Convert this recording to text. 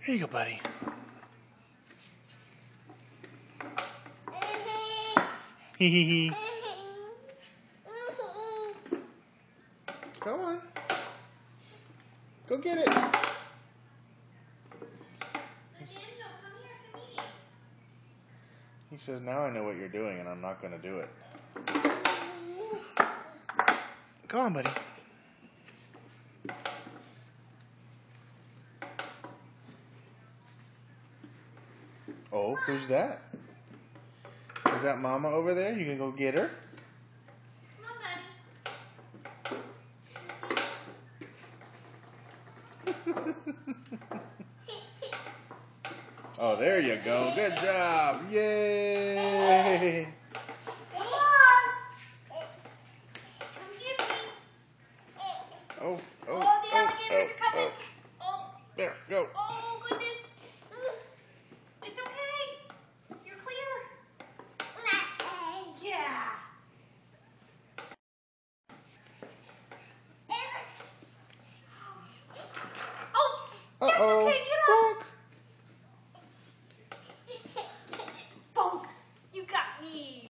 Here you go, buddy. Hee hee hee. Go on. Go get it. He says, now I know what you're doing and I'm not going to do it. Go on, buddy. Oh, who's that? Is that Mama over there? You can go get her? Come on, buddy. Oh, there you go. Good job. Yay. Come on. Come get me. Oh, Oh, the alligators are coming. oh. Oh. There, go. Oh.